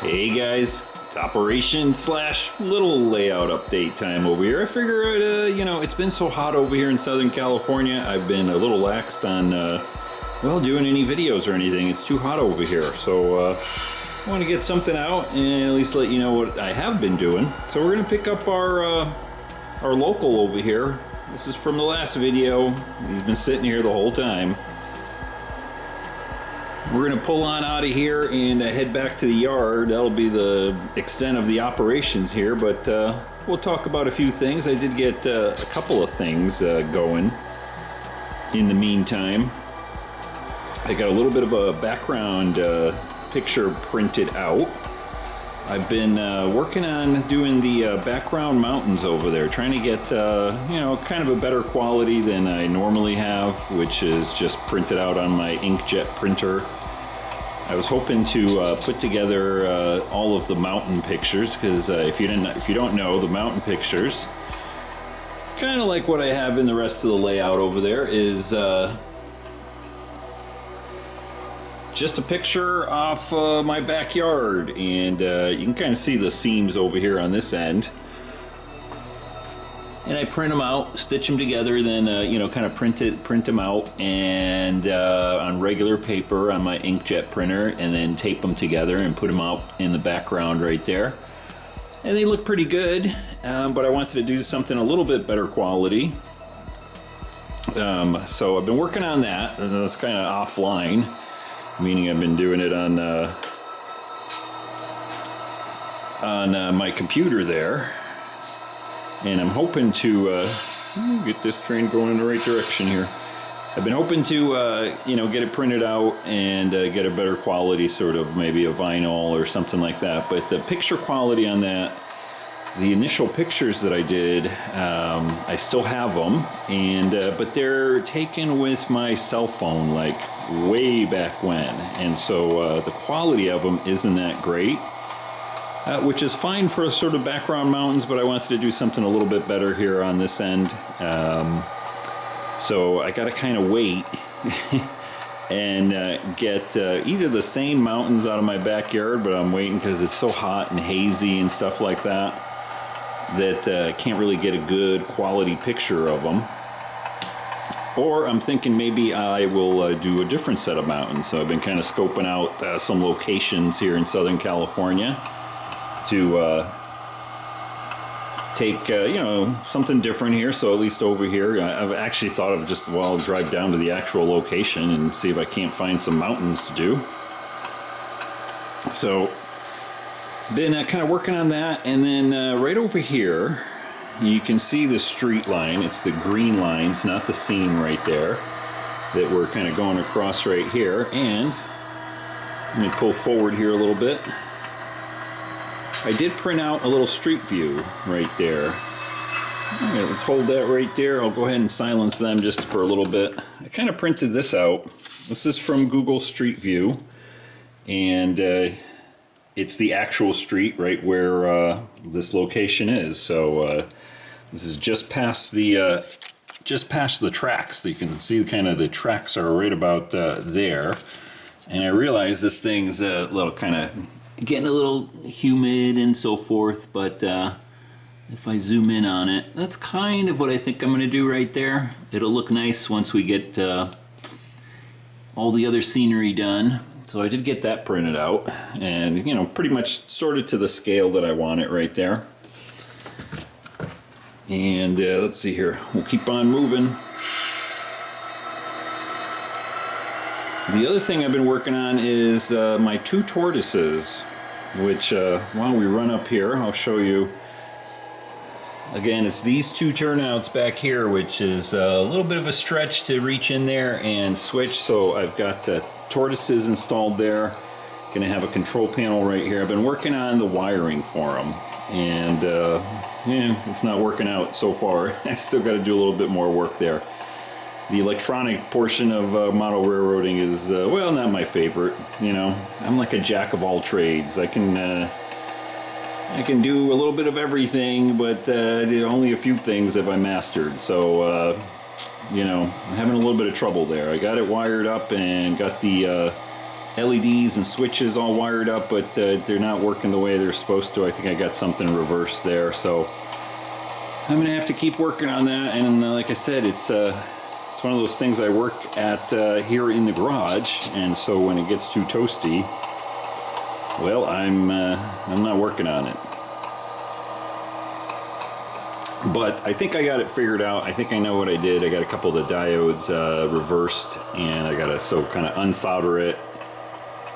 Hey guys, it's operation slash little layout update time over here. I figure I'd, it's been so hot over here in Southern California, I've been a little laxed on, doing any videos or anything. It's too hot over here, so I want to get something out and at least let you know what I have been doing. So we're gonna pick up our local over here. This is from the last video. He's been sitting here the whole time. We're gonna pull on out of here and head back to the yard. That'll be the extent of the operations here, but we'll talk about a few things. I did get a couple of things going in the meantime. I got a little bit of a background picture printed out. I've been working on doing the background mountains over there, trying to get kind of a better quality than I normally have, which is just printed out on my inkjet printer. I was hoping to put together all of the mountain pictures, because if you don't know, the mountain pictures, kind of like what I have in the rest of the layout over there, is just a picture off my backyard, and you can kind of see the seams over here on this end. And I print them out, stitch them together, then kind of print them out, and on regular paper on my inkjet printer, and then tape them together and put them out in the background right there. And they look pretty good, but I wanted to do something a little bit better quality. So I've been working on that, and it's kind of offline, meaning I've been doing it on my computer there. And I'm hoping to get this train going in the right direction here. I've been hoping to, get it printed out and get a better quality, sort of maybe a vinyl or something like that. But the picture quality on that, the initial pictures that I did, I still have them, and but they're taken with my cell phone, like way back when, and so the quality of them isn't that great. Which is fine for sort of background mountains, but I wanted to do something a little bit better here on this end. So I gotta kind of wait and get either the same mountains out of my backyard, but I'm waiting because it's so hot and hazy and stuff like that, that I can't really get a good quality picture of them. Or I'm thinking maybe I will do a different set of mountains. So I've been kind of scoping out some locations here in Southern California to take something different here. So at least over here, I've actually thought of just, well, I'll drive down to the actual location and see if I can't find some mountains to do. So been kind of working on that, and then right over here you can see the street line. It's the green lines, not the seam right there, that we're kind of going across right here. And let me pull forward here a little bit. I did print out a little street view right there. Let's hold that right there. I'll go ahead and silence them just for a little bit. I kind of printed this out. This is from Google Street View, and it's the actual street right where this location is. So this is just past the tracks. So you can see kind of the tracks are right about there. And I realize this thing's a little kind of getting a little humid and so forth, but if I zoom in on it, that's kind of what I think I'm going to do right there. It'll look nice once we get all the other scenery done. So I did get that printed out, and pretty much sorted to the scale that I want it right there. And let's see here, we'll keep on moving. The other thing I've been working on is my two tortoises, which while we run up here, I'll show you. Again, it's these two turnouts back here, which is a little bit of a stretch to reach in there and switch. So I've got tortoises installed there. Gonna have a control panel right here. I've been working on the wiring for them, and it's not working out so far. I still got to do a little bit more work there. The electronic portion of model railroading is, well, not my favorite. I'm like a jack of all trades. I can do a little bit of everything, but only a few things have I mastered. So, I'm having a little bit of trouble there. I got it wired up and got the LEDs and switches all wired up, but they're not working the way they're supposed to. I think I got something reversed there, so I'm gonna have to keep working on that. And like I said, it's one of those things I work at here in the garage, and so when it gets too toasty, well, I'm not working on it. But I think I got it figured out. I think I know what I did. I got a couple of the diodes reversed, and I got to kind of unsolder it.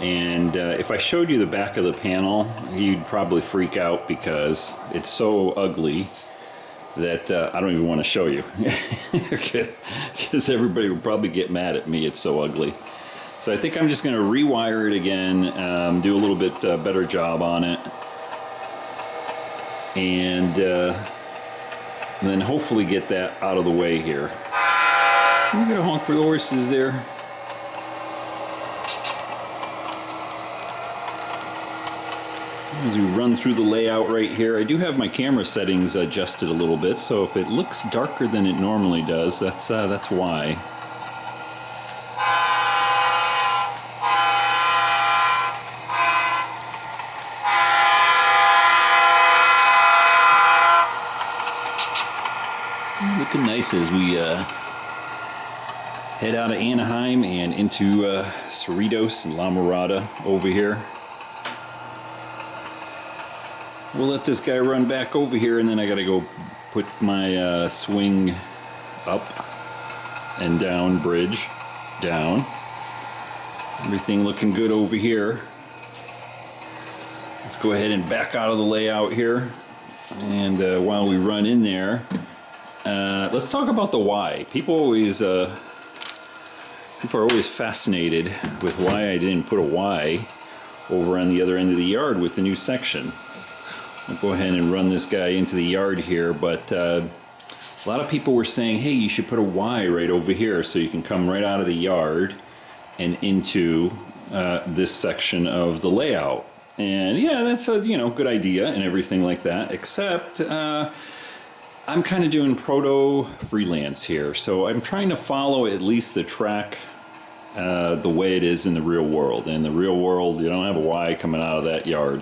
And if I showed you the back of the panel, you'd probably freak out because it's so ugly that I don't even want to show you. Because everybody would probably get mad at me. It's so ugly. So I think I'm just going to rewire it again, do a little bit better job on it. And then hopefully get that out of the way here. Can we get a honk for the horses there? As we run through the layout right here, I do have my camera settings adjusted a little bit, so if it looks darker than it normally does, that's why. Looking nice as we head out of Anaheim and into Cerritos and La Mirada over here. We'll let this guy run back over here, and then I gotta go put my swing up and down, bridge down. Everything looking good over here. Let's go ahead and back out of the layout here. And while we run in there, let's talk about the why. People are always fascinated with why I didn't put a Y over on the other end of the yard with the new section. I'll go ahead and run this guy into the yard here, but a lot of people were saying, hey, you should put a Y right over here so you can come right out of the yard and into this section of the layout. And yeah, that's a good idea and everything like that, except I'm kind of doing proto freelance here, so I'm trying to follow at least the track the way it is in the real world. In the real world, you don't have a Y coming out of that yard.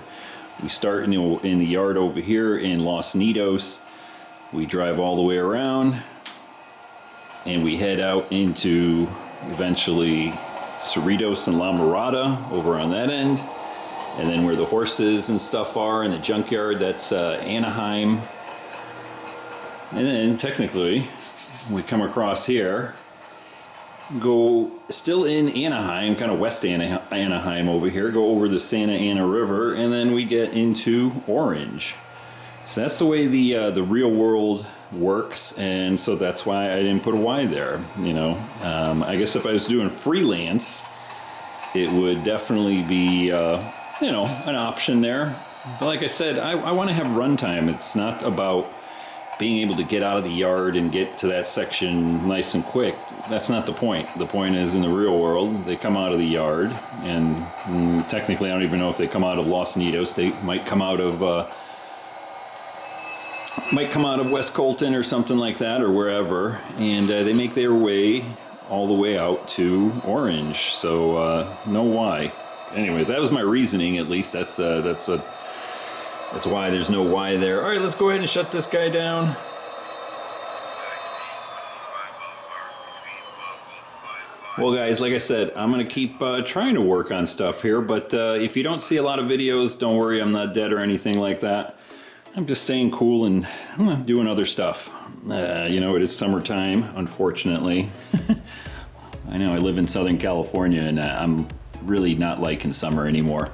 We start in the yard over here in Los Nidos. We drive all the way around, and we head out into eventually Cerritos and La Mirada over on that end. And then where the horses and stuff are in the junkyard, that's Anaheim. And then technically, we come across here, go still in Anaheim, kind of west Anaheim over here, go over the Santa Ana River, and then we get into Orange. So that's the way the real world works, and so that's why I didn't put a Y there. I guess if I was doing freelance, it would definitely be an option there. But like I said, I want to have runtime. It's not about being able to get out of the yard and get to that section nice and quick. That's not the point. The point is, in the real world, they come out of the yard, and technically I don't even know if they come out of Los Nidos. They might come out of West Colton or something like that, or wherever, and they make their way all the way out to Orange. So no Y. Anyway, that was my reasoning. At least that's why there's no Y there. All right, let's go ahead and shut this guy down. Well, guys, like I said, I'm going to keep trying to work on stuff here, but if you don't see a lot of videos, don't worry, I'm not dead or anything like that. I'm just staying cool and doing other stuff. It is summertime, unfortunately. I know I live in Southern California, and I'm really not liking summer anymore.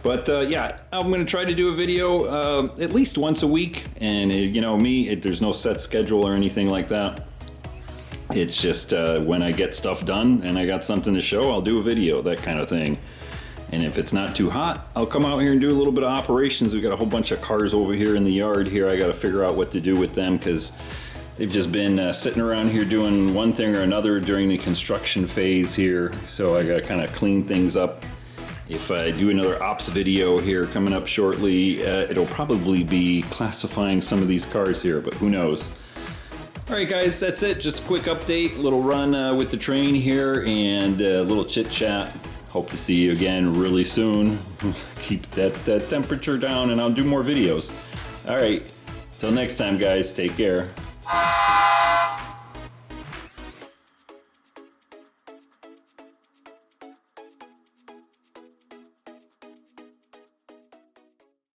But yeah, I'm going to try to do a video at least once a week, and there's no set schedule or anything like that. It's just when I get stuff done and I got something to show, I'll do a video, that kind of thing. And if it's not too hot, I'll come out here and do a little bit of operations. We've got a whole bunch of cars over here in the yard here. I got to figure out what to do with them, because they've just been sitting around here doing one thing or another during the construction phase here. So I got to kind of clean things up. If I do another ops video here coming up shortly, it'll probably be classifying some of these cars here, but who knows. All right, guys, that's it. Just a quick update, a little run with the train here, and a little chit chat. Hope to see you again really soon. Keep that temperature down, and I'll do more videos. All right, till next time, guys. Take care.